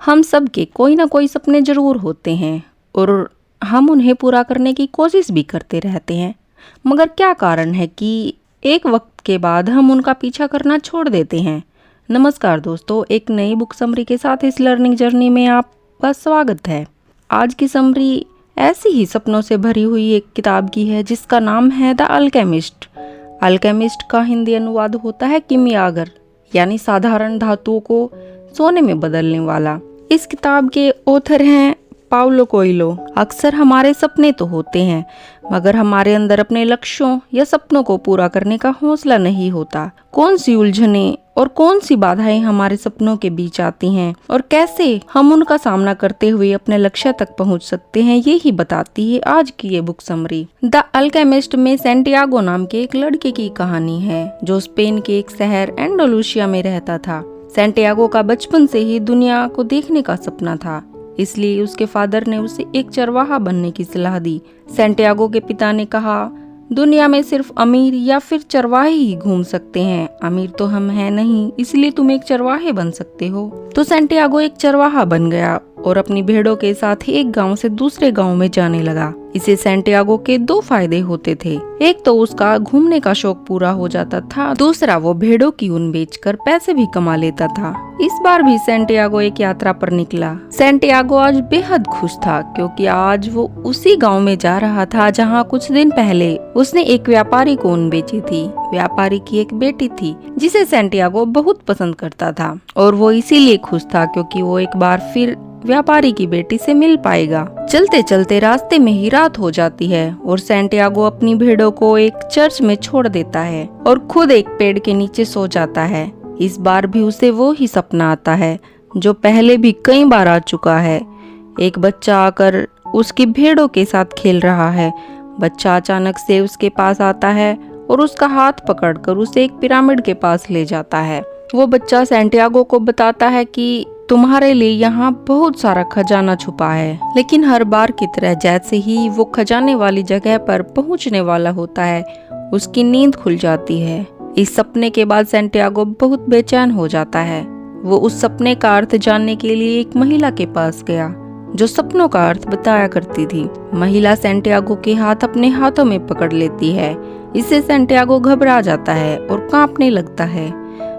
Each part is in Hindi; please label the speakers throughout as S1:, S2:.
S1: हम सब के कोई ना कोई सपने जरूर होते हैं और हम उन्हें पूरा करने की कोशिश भी करते रहते हैं। मगर क्या कारण है कि एक वक्त के बाद हम उनका पीछा करना छोड़ देते हैं। नमस्कार दोस्तों, एक नई बुक समरी के साथ इस लर्निंग जर्नी में आपका स्वागत है। आज की समरी ऐसी ही सपनों से भरी हुई एक किताब की है जिसका नाम है द अल्केमिस्ट। अल्केमिस्ट का हिंदी अनुवाद होता है किमियागर, यानी साधारण धातुओं को सोने में बदलने वाला। इस किताब के ऑथर हैं पाउलो कोएल्हो। अक्सर हमारे सपने तो होते हैं मगर हमारे अंदर अपने लक्ष्यों या सपनों को पूरा करने का हौसला नहीं होता। कौन सी उलझनें और कौन सी बाधाएं हमारे सपनों के बीच आती हैं और कैसे हम उनका सामना करते हुए अपने लक्ष्य तक पहुंच सकते हैं, ये ही बताती है आज की ये बुक समरी। द अल्केमिस्ट में सैंटियागो नाम के एक लड़के की कहानी है जो स्पेन के एक शहर एंडालुसिया में रहता था। सैंटियागो का बचपन से ही दुनिया को देखने का सपना था, इसलिए उसके फादर ने उसे एक चरवाहा बनने की सलाह दी। सैंटियागो के पिता ने कहा, दुनिया में सिर्फ अमीर या फिर चरवाहे ही घूम सकते हैं, अमीर तो हम हैं नहीं, इसलिए तुम एक चरवाहे बन सकते हो। तो सैंटियागो एक चरवाहा बन गया और अपनी भेड़ों के साथ एक गांव से दूसरे गांव में जाने लगा। इसे सैंटियागो के दो फायदे होते थे। एक तो उसका घूमने का शौक पूरा हो जाता था, दूसरा वो भेड़ों की ऊन बेचकर पैसे भी कमा लेता था। इस बार भी सैंटियागो एक यात्रा पर निकला। सैंटियागो आज बेहद खुश था क्योंकि आज वो उसी गांव में जा रहा था जहां कुछ दिन पहले उसने एक व्यापारी को ऊन बेची थी। व्यापारी की एक बेटी थी जिसे सैंटियागो बहुत पसंद करता था और वो इसीलिए खुश था क्योंकि वो एक बार फिर व्यापारी की बेटी से मिल पाएगा। चलते चलते रास्ते में ही रात हो जाती है और सैंटियागो अपनी भेड़ों को एक चर्च में छोड़ देता है और खुद एक पेड़ के नीचे सो जाता है। इस बार भी उसे वो ही सपना आता है जो पहले भी कई बार आ चुका है। एक बच्चा आकर उसकी भेड़ों के साथ खेल रहा है। बच्चा अचानक से उसके पास आता है और उसका हाथ पकड़कर उसे एक पिरामिड के पास ले जाता है। वो बच्चा सैंटियागो को बताता है कि तुम्हारे लिए यहाँ बहुत सारा खजाना छुपा है। लेकिन हर बार की तरह जैसे ही वो खजाने वाली जगह पर पहुँचने वाला होता है, उसकी नींद खुल जाती है। इस सपने के बाद सैंटियागो बहुत बेचैन हो जाता है। वो उस सपने का अर्थ जानने के लिए एक महिला के पास गया जो सपनों का अर्थ बताया करती थी। महिला सैंटियागो के हाथ अपने हाथों में पकड़ लेती है। इससे सैंटियागो घबरा जाता है और कांपने लगता है।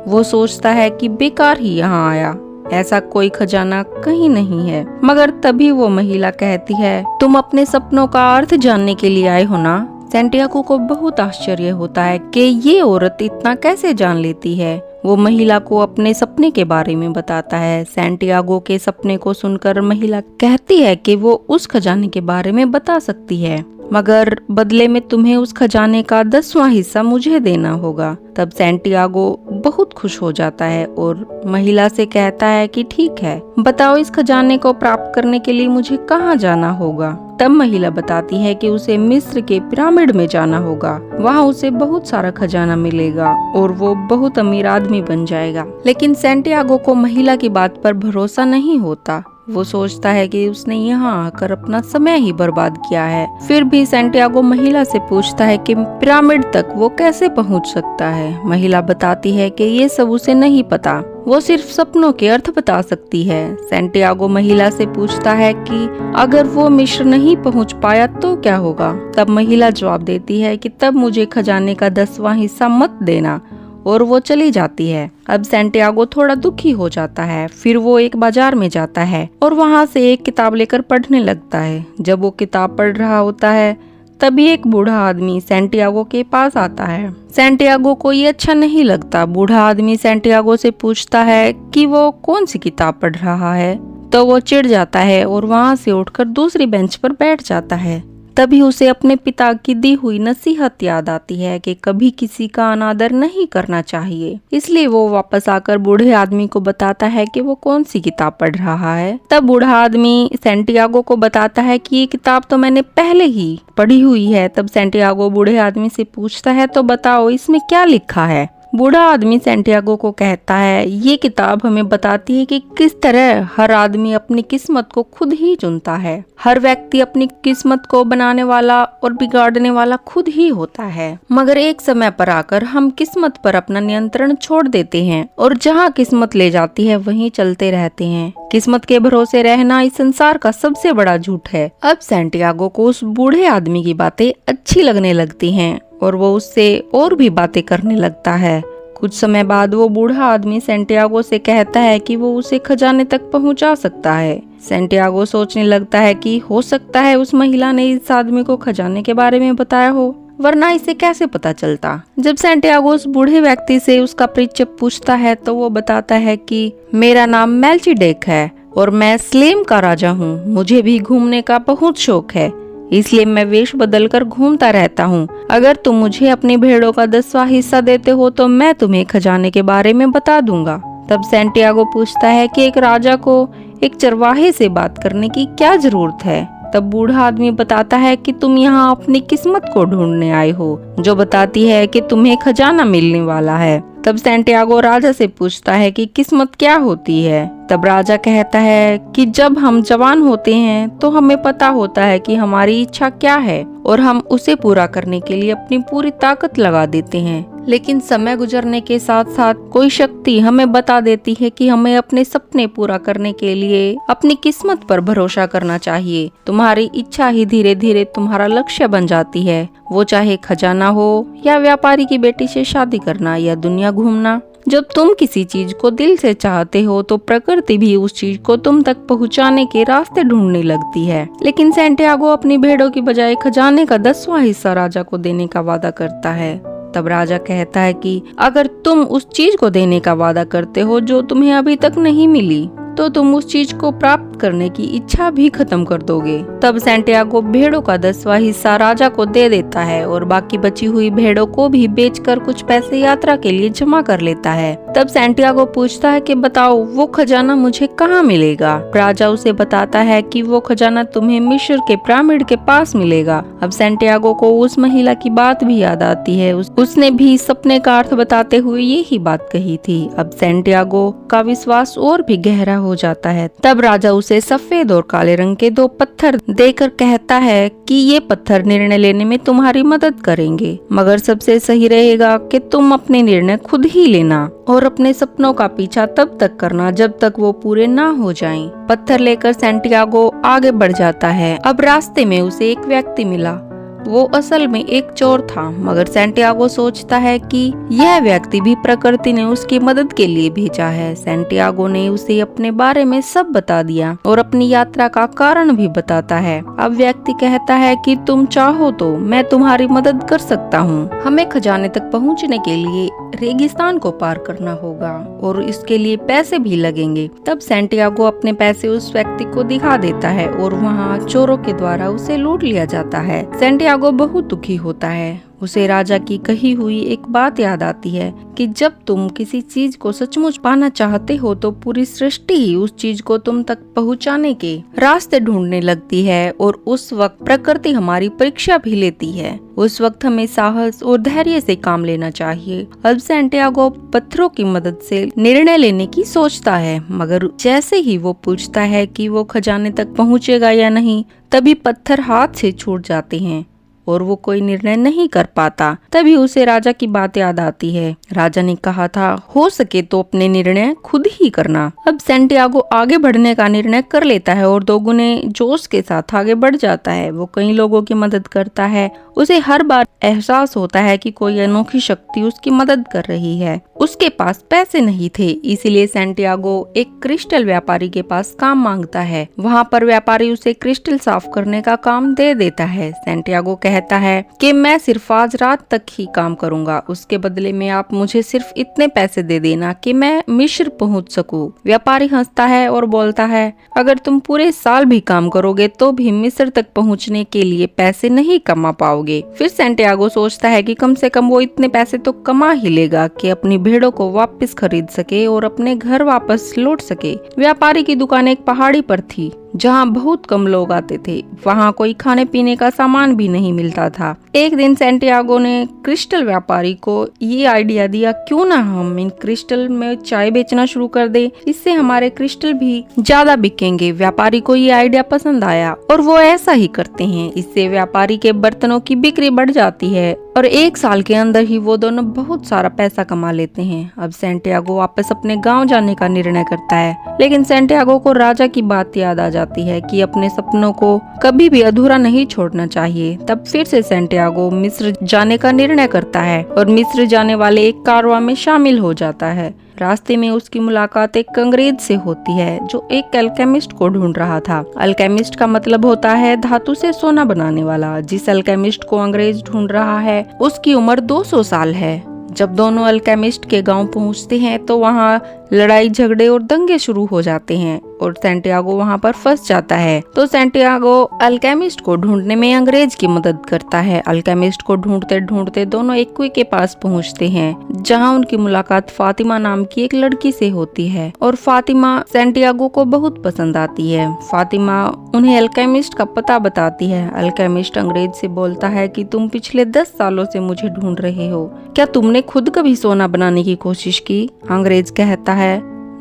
S1: वो सोचता है कि बेकार ही यहाँ आया, ऐसा कोई खजाना कहीं नहीं है। मगर तभी वो महिला कहती है, तुम अपने सपनों का अर्थ जानने के लिए आए हो ना। सैंटियागो को बहुत आश्चर्य होता है कि ये औरत इतना कैसे जान लेती है। वो महिला को अपने सपने के बारे में बताता है। सैंटियागो के सपने को सुनकर महिला कहती है कि वो उस खजाने के बारे में बता सकती है, मगर बदले में तुम्हें उस खजाने का 10वां हिस्सा मुझे देना होगा। तब सैंटियागो बहुत खुश हो जाता है और महिला से कहता है कि ठीक है, बताओ इस खजाने को प्राप्त करने के लिए मुझे कहाँ जाना होगा। तब महिला बताती है कि उसे मिस्र के पिरामिड में जाना होगा। वहाँ उसे बहुत सारा खजाना मिलेगा और वो बहुत अमीर आदमी बन जाएगा। लेकिन सैंटियागो को महिला की बात पर भरोसा नहीं होता। वो सोचता है कि उसने यहाँ आकर अपना समय ही बर्बाद किया है। फिर भी सैंटियागो महिला से पूछता है कि पिरामिड तक वो कैसे पहुँच सकता है। महिला बताती है कि ये सब उसे नहीं पता, वो सिर्फ सपनों के अर्थ बता सकती है। सैंटियागो महिला से पूछता है कि अगर वो मिस्र नहीं पहुँच पाया तो क्या होगा। तब महिला जवाब देती है कि तब मुझे खजाने का 10वां हिस्सा मत देना, और वो चली जाती है। अब सैंटियागो थोड़ा दुखी हो जाता है। फिर वो एक बाजार में जाता है और वहाँ से एक किताब लेकर पढ़ने लगता है। जब वो किताब पढ़ रहा होता है तभी एक बूढ़ा आदमी सैंटियागो के पास आता है। सैंटियागो को ये अच्छा नहीं लगता। बूढ़ा आदमी सैंटियागो से पूछता है कि वो कौन सी किताब पढ़ रहा है। तो वो चिढ़ जाता है और वहाँ से उठकर दूसरी बेंच पर बैठ जाता है। तभी उसे अपने पिता की दी हुई नसीहत याद आती है कि कभी किसी का अनादर नहीं करना चाहिए। इसलिए वो वापस आकर बूढ़े आदमी को बताता है कि वो कौन सी किताब पढ़ रहा है। तब बूढ़ा आदमी सैंटियागो को बताता है कि ये किताब तो मैंने पहले ही पढ़ी हुई है। तब सैंटियागो बूढ़े आदमी से पूछता है, तो बताओ इसमें क्या लिखा है। बूढ़ा आदमी सैंटियागो को कहता है, ये किताब हमें बताती है कि किस तरह हर आदमी अपनी किस्मत को खुद ही चुनता है। हर व्यक्ति अपनी किस्मत को बनाने वाला और बिगाड़ने वाला खुद ही होता है, मगर एक समय पर आकर हम किस्मत पर अपना नियंत्रण छोड़ देते हैं और जहाँ किस्मत ले जाती है वहीं चलते रहते हैं। किस्मत के भरोसे रहना इस संसार का सबसे बड़ा झूठ है। अब सैंटियागो को उस बूढ़े आदमी की बातें अच्छी लगने लगती हैं और वो उससे और भी बातें करने लगता है। कुछ समय बाद वो बूढ़ा आदमी सैंटियागो से कहता है कि वो उसे खजाने तक पहुंचा सकता है। सैंटियागो सोचने लगता है कि हो सकता है उस महिला ने इस आदमी को खजाने के बारे में बताया हो, वरना इसे कैसे पता चलता। जब सैंटियागो उस बूढ़े व्यक्ति से उसका परिचय पूछता है तो वो बताता है कि मेरा नाम मेल्चीडेक है और मैं स्लेम का राजा हूँ। मुझे भी घूमने का बहुत शौक है, इसलिए मैं वेश बदलकर घूमता रहता हूँ। अगर तुम मुझे अपनी भेड़ों का 10वां हिस्सा देते हो तो मैं तुम्हें खजाने के बारे में बता दूंगा। तब सैंटियागो पूछता है कि एक राजा को एक चरवाहे से बात करने की क्या जरूरत है। तब बूढ़ा आदमी बताता है कि तुम यहाँ अपनी किस्मत को ढूंढने आए हो, जो बताती है कि तुम्हें खजाना मिलने वाला है। तब सैंटियागो राजा से पूछता है कि किस्मत क्या होती है। तब राजा कहता है कि जब हम जवान होते हैं तो हमें पता होता है कि हमारी इच्छा क्या है और हम उसे पूरा करने के लिए अपनी पूरी ताकत लगा देते हैं, लेकिन समय गुजरने के साथ साथ कोई शक्ति हमें बता देती है कि हमें अपने सपने पूरा करने के लिए अपनी किस्मत पर भरोसा करना चाहिए। तुम्हारी इच्छा ही धीरे धीरे तुम्हारा लक्ष्य बन जाती है, वो चाहे खजाना हो या व्यापारी की बेटी से शादी करना या दुनिया घूमना। जब तुम किसी चीज को दिल से चाहते हो तो प्रकृति भी उस चीज को तुम तक पहुंचाने के रास्ते ढूंढने लगती है। लेकिन सैंटियागो अपनी भेड़ों की बजाय खजाने का 10वां हिस्सा राजा को देने का वादा करता है। तब राजा कहता है कि अगर तुम उस चीज को देने का वादा करते हो जो तुम्हें अभी तक नहीं मिली, तो तुम उस चीज को प्राप्त करने की इच्छा भी खत्म कर दोगे। तब सैंटियागो भेड़ों का 10वां हिस्सा राजा को दे देता है और बाकी बची हुई भेड़ों को भी बेचकर कुछ पैसे यात्रा के लिए जमा कर लेता है। तब सैंटियागो पूछता है कि बताओ वो खजाना मुझे कहाँ मिलेगा। राजा उसे बताता है कि वो खजाना तुम्हें मिस्र के पिरामिड के पास मिलेगा। अब सैंटियागो को उस महिला की बात भी याद आती है, उसने भी सपने का अर्थ बताते हुए यही बात कही थी। अब सैंटियागो का विश्वास और भी गहरा हो जाता है। तब राजा उसे सफेद और काले रंग के 2 पत्थर देकर कहता है कि ये पत्थर निर्णय लेने में तुम्हारी मदद करेंगे, मगर सबसे सही रहेगा कि तुम अपने निर्णय खुद ही लेना और अपने सपनों का पीछा तब तक करना जब तक वो पूरे ना हो जाएं। पत्थर लेकर सैंटियागो आगे बढ़ जाता है। अब रास्ते में उसे एक व्यक्ति मिला। वो असल में एक चोर था, मगर सैंटियागो सोचता है कि यह व्यक्ति भी प्रकृति ने उसकी मदद के लिए भेजा है। सैंटियागो ने उसे अपने बारे में सब बता दिया और अपनी यात्रा का कारण भी बताता है। अब व्यक्ति कहता है कि तुम चाहो तो मैं तुम्हारी मदद कर सकता हूँ। हमें खजाने तक पहुँचने के लिए रेगिस्तान को पार करना होगा और इसके लिए पैसे भी लगेंगे। तब सैंटियागो अपने पैसे उस व्यक्ति को दिखा देता है और वहाँ चोरों के द्वारा उसे लूट लिया जाता है। सैंटियागो बहुत दुखी होता है। उसे राजा की कही हुई एक बात याद आती है कि जब तुम किसी चीज को सचमुच पाना चाहते हो तो पूरी सृष्टि ही उस चीज को तुम तक पहुंचाने के रास्ते ढूंढने लगती है और उस वक्त प्रकृति हमारी परीक्षा भी लेती है। उस वक्त हमें साहस और धैर्य से काम लेना चाहिए। अब सैंटियागो पत्थरों की मदद से निर्णय लेने की सोचता है, मगर जैसे ही वो पूछता है कि वो खजाने तक पहुंचेगा या नहीं, तभी पत्थर हाथ से छूट जाते हैं और वो कोई निर्णय नहीं कर पाता। तभी उसे राजा की बात याद आती है। राजा ने कहा था, हो सके तो अपने निर्णय खुद ही करना। अब सैंटियागो आगे बढ़ने का निर्णय कर लेता है और 2 गुने जोश के साथ आगे बढ़ जाता है। वो कई लोगों की मदद करता है। उसे हर बार एहसास होता है कि कोई अनोखी शक्ति उसकी मदद कर रही है। उसके पास पैसे नहीं थे, इसीलिए सैंटियागो एक क्रिस्टल व्यापारी के पास काम मांगता है। वहाँ पर व्यापारी उसे क्रिस्टल साफ करने का काम दे देता है। सैंटियागो कहता है कि मैं सिर्फ आज रात तक ही काम करूंगा, उसके बदले में आप मुझे सिर्फ इतने पैसे दे देना कि मैं मिस्र पहुंच सकूं। व्यापारी हंसता है और बोलता है, अगर तुम पूरे साल भी काम करोगे तो भी मिस्र तक पहुंचने के लिए पैसे नहीं कमा पाओगे। फिर सैंटियागो सोचता है कि कम से कम वो इतने पैसे तो कमा ही लेगा कि अपनी भेड़ों को वापस खरीद सके और अपने घर वापस लौट सके। व्यापारी की दुकान एक पहाड़ी पर थी जहाँ बहुत कम लोग आते थे। वहाँ कोई खाने पीने का सामान भी नहीं मिलता था। एक दिन सैंटियागो ने क्रिस्टल व्यापारी को ये आइडिया दिया, क्यों ना हम इन क्रिस्टल में चाय बेचना शुरू कर दे, इससे हमारे क्रिस्टल भी ज्यादा बिकेंगे। व्यापारी को ये आइडिया पसंद आया और वो ऐसा ही करते हैं। इससे व्यापारी के बर्तनों की बिक्री बढ़ जाती है और 1 साल के अंदर ही वो दोनों बहुत सारा पैसा कमा लेते हैं। अब सैंटियागो वापस अपने गांव जाने का निर्णय करता है, लेकिन सैंटियागो को राजा की बात याद आ जाती है कि अपने सपनों को कभी भी अधूरा नहीं छोड़ना चाहिए। तब फिर से सैंटियागो मिस्र जाने का निर्णय करता है और मिस्र जाने वाले एक कारवां में शामिल हो जाता है। रास्ते में उसकी मुलाकात एक अंग्रेज से होती है जो एक अल्केमिस्ट को ढूंढ रहा था। अल्केमिस्ट का मतलब होता है धातु से सोना बनाने वाला। जिस अल्केमिस्ट को अंग्रेज ढूंढ रहा है उसकी उम्र 200 साल है। जब दोनों अल्केमिस्ट के गांव पहुंचते हैं तो वहाँ लड़ाई झगड़े और दंगे शुरू हो जाते हैं और सैंटियागो वहाँ पर फंस जाता है। तो सैंटियागो अल्केमिस्ट को ढूंढने में अंग्रेज की मदद करता है। अल्केमिस्ट को ढूंढते ढूंढते दोनों एक कुएं के पास पहुँचते हैं, जहाँ उनकी मुलाकात फातिमा नाम की एक लड़की से होती है और फातिमा सैंटियागो को बहुत पसंद आती है। फातिमा उन्हें अल्केमिस्ट का पता बताती है। अल्केमिस्ट अंग्रेज से बोलता है कि तुम पिछले 10 सालों से मुझे ढूंढ रहे हो, क्या तुमने खुद कभी सोना बनाने की कोशिश की? अंग्रेज कहता है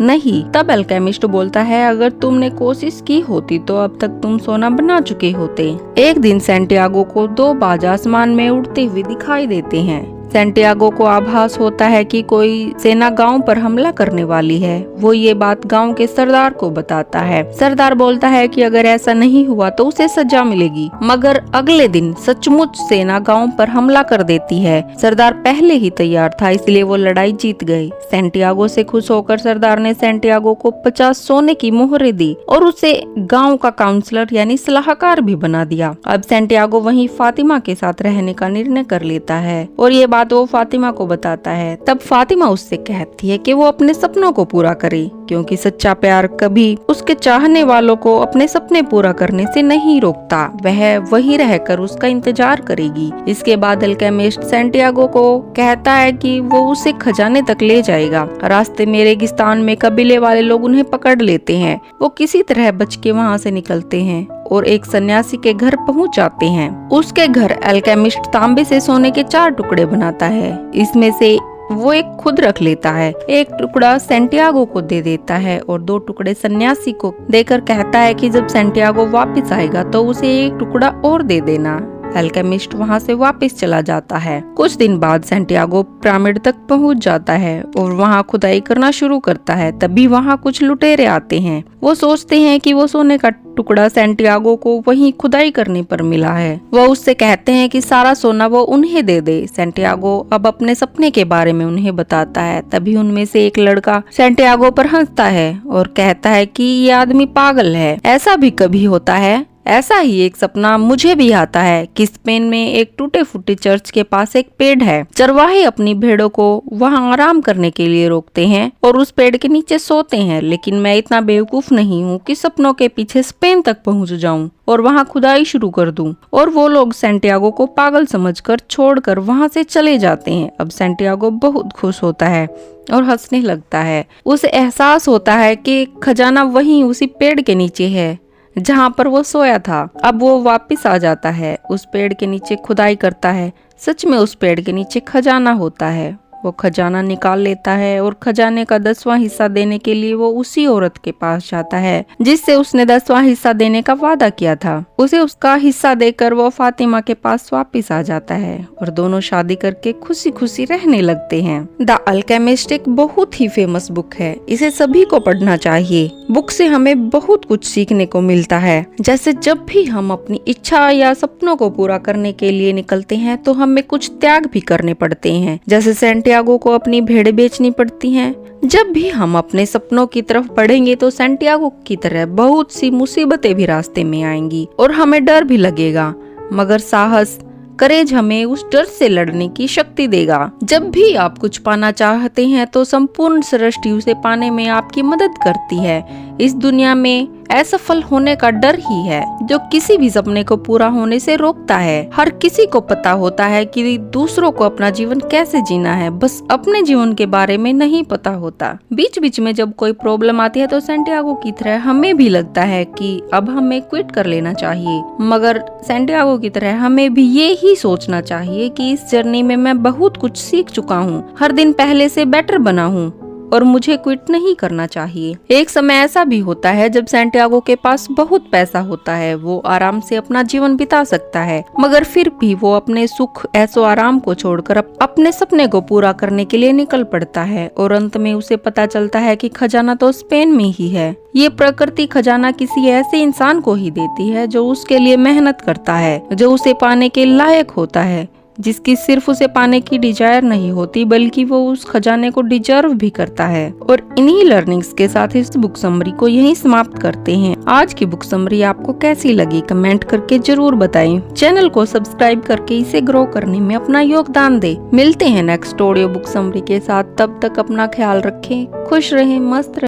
S1: नहीं। तब अल्केमिस्ट बोलता है अगर तुमने कोशिश की होती तो अब तक तुम सोना बना चुके होते। एक दिन सैंटियागो को 2 बाज आसमान में उड़ते हुए दिखाई देते हैं। सैंटियागो को आभास होता है कि कोई सेना गांव पर हमला करने वाली है। वो ये बात गांव के सरदार को बताता है। सरदार बोलता है कि अगर ऐसा नहीं हुआ तो उसे सजा मिलेगी। मगर अगले दिन सचमुच सेना गांव पर हमला कर देती है। सरदार पहले ही तैयार था, इसलिए वो लड़ाई जीत गए। सैंटियागो से खुश होकर सरदार ने सैंटियागो को 50 सोने की मोहरें दी और उसे गाँव का काउंसलर यानी सलाहकार भी बना दिया। अब सैंटियागो वहीं फातिमा के साथ रहने का निर्णय कर लेता है और ये बात वो फातिमा को बताता है। तब फातिमा उससे कहती है कि वो अपने सपनों को पूरा करे, क्योंकि सच्चा प्यार कभी उसके चाहने वालों को अपने सपने पूरा करने से नहीं रोकता। वह वहीं रहकर उसका इंतजार करेगी। इसके बाद अल्केमिस्ट सैंटियागो को कहता है कि वो उसे खजाने तक ले जाएगा। रास्ते में रेगिस्तान में कबीले वाले लोग उन्हें पकड़ लेते हैं। वो किसी तरह बच के वहाँ से निकलते हैं और एक सन्यासी के घर पहुंच जाते हैं। उसके घर अल्केमिस्ट तांबे से सोने के 4 टुकड़े बनाता है। इसमें से वो एक खुद रख लेता है, एक टुकड़ा सैंटियागो को दे देता है और 2 टुकड़े सन्यासी को देकर कहता है कि जब सैंटियागो वापस आएगा तो उसे एक टुकड़ा और दे देना। अल्केमिस्ट वहाँ से वापस चला जाता है। कुछ दिन बाद सैंटियागो पिरामिड तक पहुँच जाता है और वहाँ खुदाई करना शुरू करता है। तभी वहाँ कुछ लुटेरे आते हैं। वो सोचते हैं कि वो सोने का टुकड़ा सैंटियागो को वहीं खुदाई करने पर मिला है। वो उससे कहते हैं कि सारा सोना वो उन्हें दे दे। सैंटियागो अब अपने सपने के बारे में उन्हें बताता है। तभी उनमें से एक लड़का सैंटियागो पर हंसता है और कहता है कि ये आदमी पागल है, ऐसा भी कभी होता है। ऐसा ही एक सपना मुझे भी आता है कि स्पेन में एक टूटे फूटे चर्च के पास एक पेड़ है। चरवाहे अपनी भेड़ों को वहां आराम करने के लिए रोकते हैं और उस पेड़ के नीचे सोते हैं, लेकिन मैं इतना बेवकूफ नहीं हूँ कि सपनों के पीछे स्पेन तक पहुँच जाऊँ और वहाँ खुदाई शुरू कर दूं। और वो लोग सैंटियागो को पागल समझकर छोड़कर वहाँ से चले जाते हैं। अब सैंटियागो बहुत खुश होता है और हंसने लगता है। उसे एहसास होता है कि खजाना वहीं उसी पेड़ के नीचे है जहाँ पर वो सोया था। अब वो वापस आ जाता है, उस पेड़ के नीचे खुदाई करता है। सच में उस पेड़ के नीचे खजाना होता है। वो खजाना निकाल लेता है और खजाने का 10वां हिस्सा देने के लिए वो उसी औरत के पास जाता है जिससे उसने 10वां हिस्सा देने का वादा किया था। उसे उसका हिस्सा देकर वो फातिमा के पास वापस आ जाता है और दोनों शादी करके खुशी खुशी रहने लगते हैं। द अल्केमिस्ट एक बहुत ही फेमस बुक है, इसे सभी को पढ़ना चाहिए। बुक से हमें बहुत कुछ सीखने को मिलता है। जैसे जब भी हम अपनी इच्छा या सपनों को पूरा करने के लिए निकलते हैं तो हमें कुछ त्याग भी करने पड़ते हैं। जैसे सैंटियागो को अपनी भेड़ें बेचनी पड़ती हैं। जब भी हम अपने सपनों की तरफ बढ़ेंगे तो सैंटियागो की तरह बहुत सी मुसीबतें भी रास्ते में आएंगी और हमें डर भी लगेगा, मगर साहस करेज हमें उस डर से लड़ने की शक्ति देगा। जब भी आप कुछ पाना चाहते हैं तो संपूर्ण सृष्टि उसे पाने में आपकी मदद करती है। इस दुनिया में असफल होने का डर ही है जो किसी भी सपने को पूरा होने से रोकता है। हर किसी को पता होता है कि दूसरों को अपना जीवन कैसे जीना है, बस अपने जीवन के बारे में नहीं पता होता। बीच बीच में जब कोई प्रॉब्लम आती है तो सैंटियागो की तरह हमें भी लगता है कि अब हमें क्विट कर लेना चाहिए, मगर सैंटियागो की तरह हमें भी ये ही सोचना चाहिए कि इस जर्नी में मैं बहुत कुछ सीख चुका हूँ, हर दिन पहले से बेटर बना हूँ और मुझे क्विट नहीं करना चाहिए। एक समय ऐसा भी होता है जब सैंटियागो के पास बहुत पैसा होता है, वो आराम से अपना जीवन बिता सकता है, मगर फिर भी वो अपने सुख ऐसो आराम को छोड़कर अपने सपने को पूरा करने के लिए निकल पड़ता है और अंत में उसे पता चलता है कि खजाना तो स्पेन में ही है। ये प्रकृति खजाना किसी ऐसे इंसान को ही देती है जो उसके लिए मेहनत करता है, जो उसे पाने के लायक होता है, जिसकी सिर्फ उसे पाने की डिजायर नहीं होती बल्कि वो उस खजाने को डिजर्व भी करता है। और इन्हीं लर्निंग्स के साथ इस बुक समरी को यहीं समाप्त करते हैं। आज की बुक समरी आपको कैसी लगी कमेंट करके जरूर बताएं। चैनल को सब्सक्राइब करके इसे ग्रो करने में अपना योगदान दें। मिलते हैं नेक्स्ट ऑडियो बुक समरी के साथ, तब तक अपना ख्याल रखें, खुश रहें, मस्त रहें।